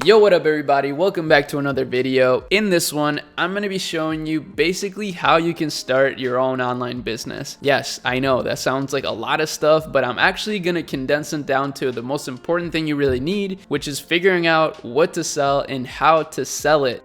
Yo, what up everybody? Welcome back to another video. In this one, I'm going to be showing you basically how you can start your own online business. Yes, I know that sounds like a lot of stuff, but I'm actually going to condense it down to the most important thing you really need, which is figuring out what to sell and how to sell it.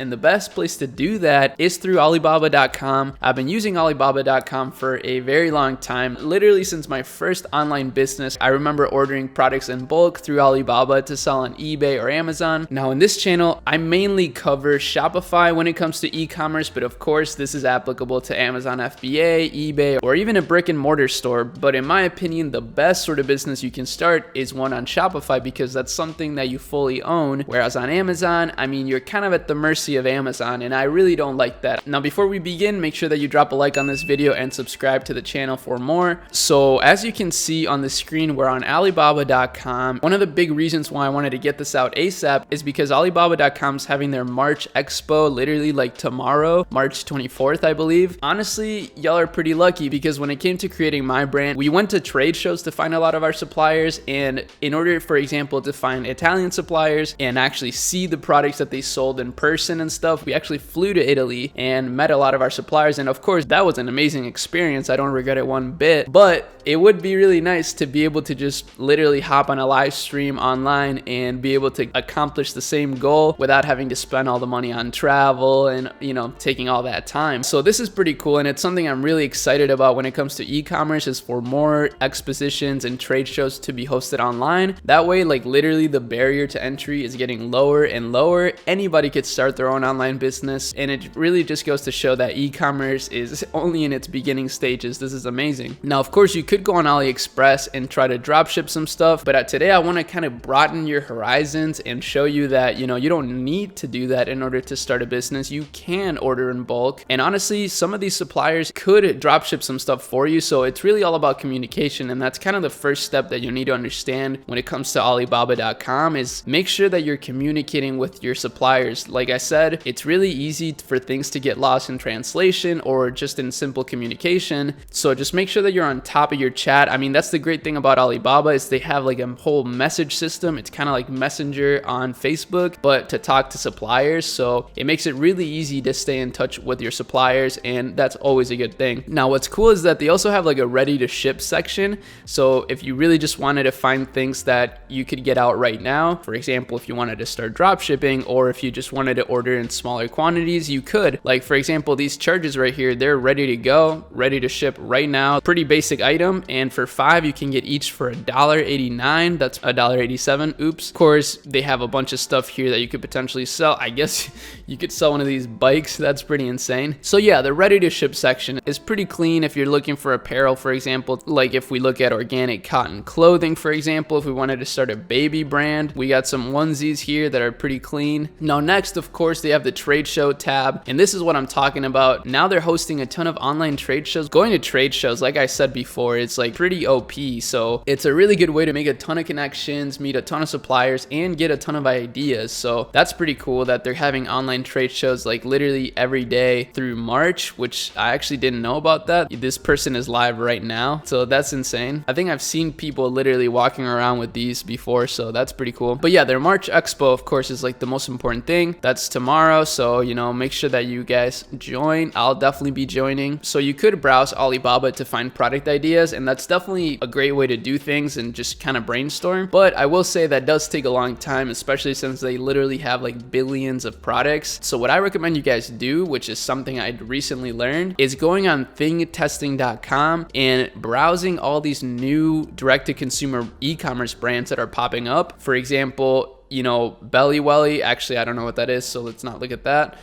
And the best place to do that is through Alibaba.com. I've been using Alibaba.com for a very long time, literally since my first online business. I remember ordering products in bulk through Alibaba to sell on eBay or Amazon. Now in this channel, I mainly cover Shopify when it comes to e-commerce, but of course this is applicable to Amazon FBA, eBay, or even a brick and mortar store. But in my opinion, the best sort of business you can start is one on Shopify because that's something that you fully own. Whereas on Amazon, I mean, you're kind of at the mercy of Amazon, and I really don't like that. Now before we begin, make sure that you drop a like on this video and subscribe to the channel for more. So as you can see on the screen, we're on Alibaba.com. One of the big reasons why I wanted to get this out ASAP is because Alibaba.com is having their March Expo literally like tomorrow, March 24th, I believe. Honestly, y'all are pretty lucky because when it came to creating my brand, we went to trade shows to find a lot of our suppliers, and in order, for example, to find Italian suppliers and actually see the products that they sold in person and stuff, we actually flew to Italy and met a lot of our suppliers, and of course that was an amazing experience. I don't regret it one bit, but it would be really nice to be able to just literally hop on a live stream online and be able to accomplish the same goal without having to spend all the money on travel and, you know, taking all that time. So this is pretty cool, and it's something I'm really excited about when it comes to e-commerce, is for more expositions and trade shows to be hosted online. That way, like, literally the barrier to entry is getting lower and lower. Anybody could start their own online business, and it really just goes to show that e-commerce is only in its beginning stages. This is amazing. Now of course you could go on AliExpress and try to drop ship some stuff, but today I want to kind of broaden your horizons and show you that, you know, you don't need to do that in order to start a business. You can order in bulk, and honestly some of these suppliers could drop ship some stuff for you. So it's really all about communication, and that's kind of the first step that you need to understand when it comes to Alibaba.com, is make sure that you're communicating with your suppliers. Like I said, it's really easy for things to get lost in translation or just in simple communication. So just make sure that you're on top of your chat. I mean, that's the great thing about Alibaba, is they have like a whole message system. It's kind of like Messenger on Facebook, but to talk to suppliers. So it makes it really easy to stay in touch with your suppliers, and that's always a good thing. Now what's cool is that they also have like a ready to ship section. So if you really just wanted to find things that you could get out right now, for example, if you wanted to start drop shipping, or if you just wanted to order in smaller quantities, you could. Like for example, these chargers right here, they're ready to go, ready to ship right now. Pretty basic item, and for 5 you can get each for $1.89. That's $1.87. Oops. Of course they have a bunch of stuff here that you could potentially sell. I guess you could sell one of these bikes. That's pretty insane. So yeah, the ready to ship section is pretty clean if you're looking for apparel, for example. Like if we look at organic cotton clothing, for example, if we wanted to start a baby brand, we got some onesies here that are pretty clean. Now next, of course, they have the trade show tab, and this is what I'm talking about. Now they're hosting a ton of online trade shows. Going to trade shows, like I said before, it's like pretty OP. So it's a really good way to make a ton of connections, meet a ton of suppliers, and get a ton of ideas. So that's pretty cool that they're having online trade shows like literally every day through March, which I actually didn't know about that. This person is live right now, so that's insane. I think I've seen people literally walking around with these before, so that's pretty cool. But yeah, their March Expo, of course, is like the most important thing. That's tomorrow, so you know, make sure that you guys join. I'll definitely be joining. So you could browse Alibaba to find product ideas, and that's definitely a great way to do things and just kind of brainstorm. But I will say that does take a long time, especially since they literally have like billions of products. So what I recommend you guys do, which is something I recently learned, is going on thingtesting.com and browsing all these new direct-to-consumer e-commerce brands that are popping up. For example, you know, Belly Welly. Actually, I don't know what that is, so let's not look at that.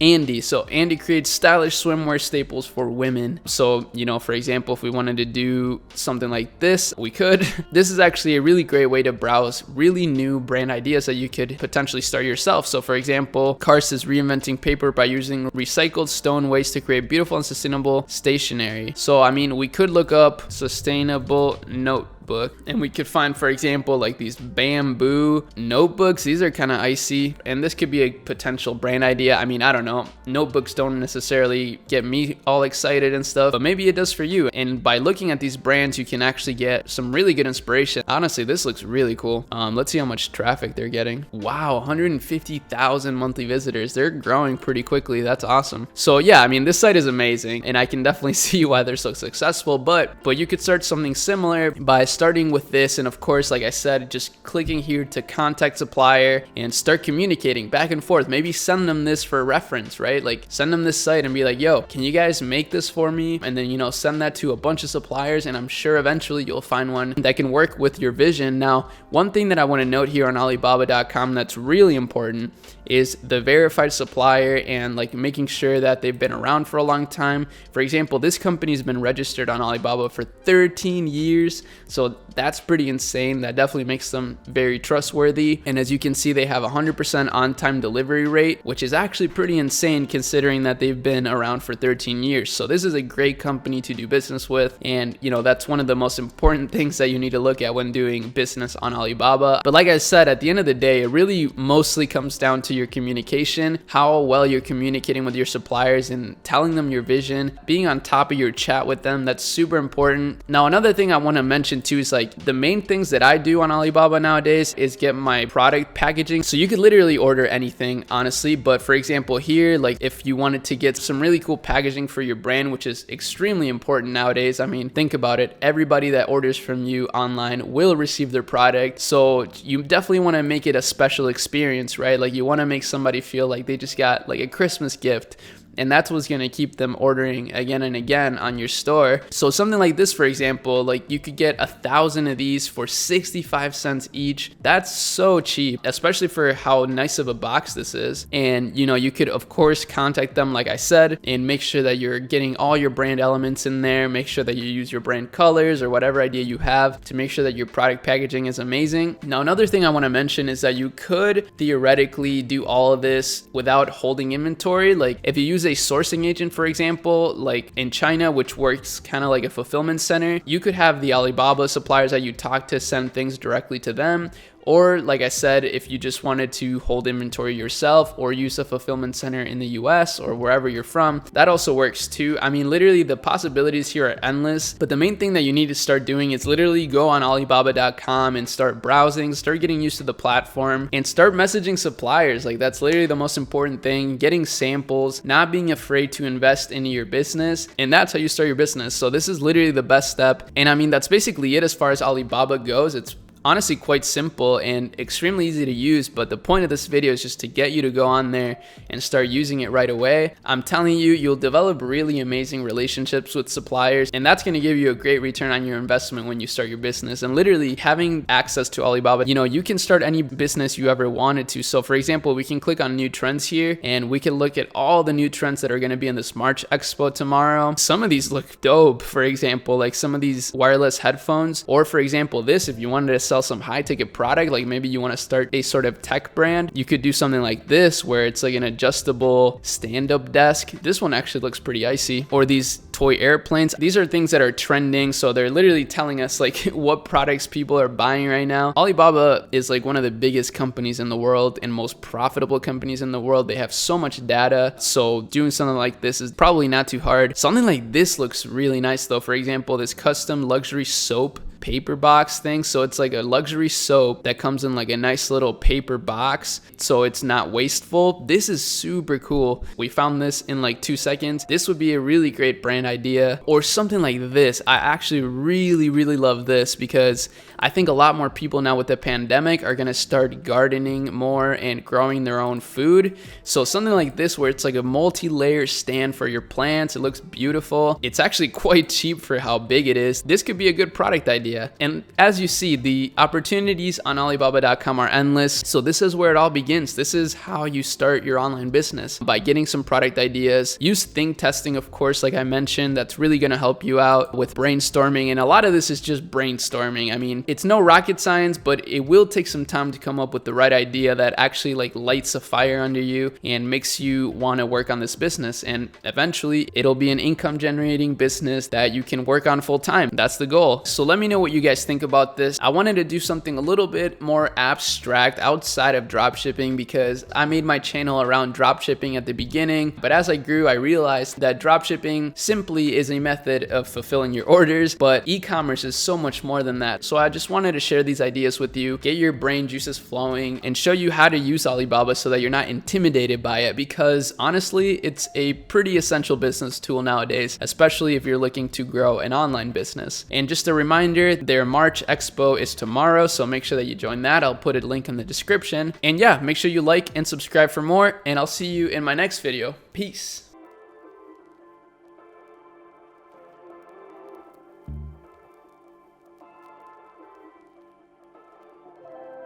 Andy. So Andy creates stylish swimwear staples for women. So, you know, for example, if we wanted to do something like this, we could. This is actually a really great way to browse really new brand ideas that you could potentially start yourself. So for example, Karst is reinventing paper by using recycled stone waste to create beautiful and sustainable stationery. So I mean, we could look up sustainable notebook notebook. And we could find, for example, like these bamboo notebooks. These are kind of icy, and this could be a potential brand idea. I mean, I don't know. Notebooks don't necessarily get me all excited and stuff, but maybe it does for you. And by looking at these brands, you can actually get some really good inspiration. Honestly, this looks really cool. Let's see how much traffic they're getting. Wow, 150,000 monthly visitors. They're growing pretty quickly. That's awesome. So yeah, I mean, this site is amazing, and I can definitely see why they're so successful, but you could start something similar by starting with this. And of course, like I said, just clicking here to contact supplier and start communicating back and forth. Maybe send them this for reference, right? Like send them this site and be like, yo, can you guys make this for me? And then, you know, send that to a bunch of suppliers, and I'm sure eventually you'll find one that can work with your vision. Now, one thing that I want to note here on Alibaba.com that's really important is the verified supplier, and like making sure that they've been around for a long time. For example, this company's been registered on Alibaba for 13 years. So that's pretty insane. That definitely makes them very trustworthy. And as you can see, they have 100% on-time delivery rate, which is actually pretty insane considering that they've been around for 13 years. So this is a great company to do business with. And you know, that's one of the most important things that you need to look at when doing business on Alibaba. But like I said, at the end of the day, it really mostly comes down to your communication, how well you're communicating with your suppliers and telling them your vision, being on top of your chat with them. That's super important. Now, another thing I want to mention too is like the main things that I do on Alibaba nowadays is get my product packaging. So you could literally order anything, honestly. But for example, here, like if you wanted to get some really cool packaging for your brand, which is extremely important nowadays. I mean, think about it. Everybody that orders from you online will receive their product. So you definitely want to make it a special experience, right? Like you want to make somebody feel like they just got like a Christmas gift. And that's what's going to keep them ordering again and again on your store. So something like this, for example, like you could get 1,000 of these for 65 cents each. That's so cheap, especially for how nice of a box this is. And you know, you could of course contact them, like I said, and make sure that you're getting all your brand elements in there. Make sure that you use your brand colors or whatever idea you have to make sure that your product packaging is amazing. Now, another thing I want to mention is that you could theoretically do all of this without holding inventory. Like if you use a sourcing agent, for example, like in China, which works kind of like a fulfillment center, you could have the Alibaba suppliers that you talk to send things directly to them. Or like I said, if you just wanted to hold inventory yourself or use a fulfillment center in the US or wherever you're from, that also works too. I mean, literally the possibilities here are endless, but the main thing that you need to start doing is literally go on Alibaba.com and start browsing, start getting used to the platform, and start messaging suppliers. Like that's literally the most important thing, getting samples, not being afraid to invest into your business. And that's how you start your business. So this is literally the best step. And I mean, that's basically it as far as Alibaba goes. It's honestly quite simple and extremely easy to use, but the point of this video is just to get you to go on there and start using it right away. I'm telling you, you'll develop really amazing relationships with suppliers, and that's going to give you a great return on your investment when you start your business. And literally having access to Alibaba, you know, you can start any business you ever wanted to. So for example, we can click on new trends here and we can look at all the new trends that are going to be in this March Expo tomorrow. Some of these look dope. For example, like some of these wireless headphones, or for example, this, if you wanted to sell some high ticket product, like maybe you want to start a sort of tech brand, you could do something like this where it's like an adjustable stand-up desk. This one actually looks pretty icy. Or these toy airplanes. These are things that are trending, so they're literally telling us like what products people are buying right now. Alibaba is like one of the biggest companies in the world and most profitable companies in the world. They have so much data, so doing something like this is probably not too hard. Something like this looks really nice though. For example, this custom luxury soap paper box thing. So it's like a luxury soap that comes in like a nice little paper box, so it's not wasteful. This is super cool. We found this in like 2 seconds. This would be a really great brand idea. Or something like this. I actually really love this because I think a lot more people now with the pandemic are gonna start gardening more and growing their own food. So something like this where it's like a multi-layer stand for your plants. It looks beautiful. It's actually quite cheap for how big it is. This could be a good product idea. And as you see, the opportunities on Alibaba.com are endless. So this is where it all begins. This is how you start your online business, by getting some product ideas. Use think testing, of course, like I mentioned. That's really going to help you out with brainstorming. And a lot of this is just brainstorming. I mean, it's no rocket science, but it will take some time to come up with the right idea that actually like lights a fire under you and makes you want to work on this business. And eventually it'll be an income generating business that you can work on full time. That's the goal. So let me know know what you guys think about this. I wanted to do something a little bit more abstract outside of dropshipping because I made my channel around dropshipping at the beginning, but as I grew, I realized that dropshipping simply is a method of fulfilling your orders, but e-commerce is so much more than that. So I just wanted to share these ideas with you, get your brain juices flowing, and show you how to use Alibaba so that you're not intimidated by it, because honestly, it's a pretty essential business tool nowadays, especially if you're looking to grow an online business. And just a reminder, their March Expo is tomorrow, so make sure that you join that. I'll put a link in the description. And yeah, make sure you like and subscribe for more, and I'll see you in my next video. Peace.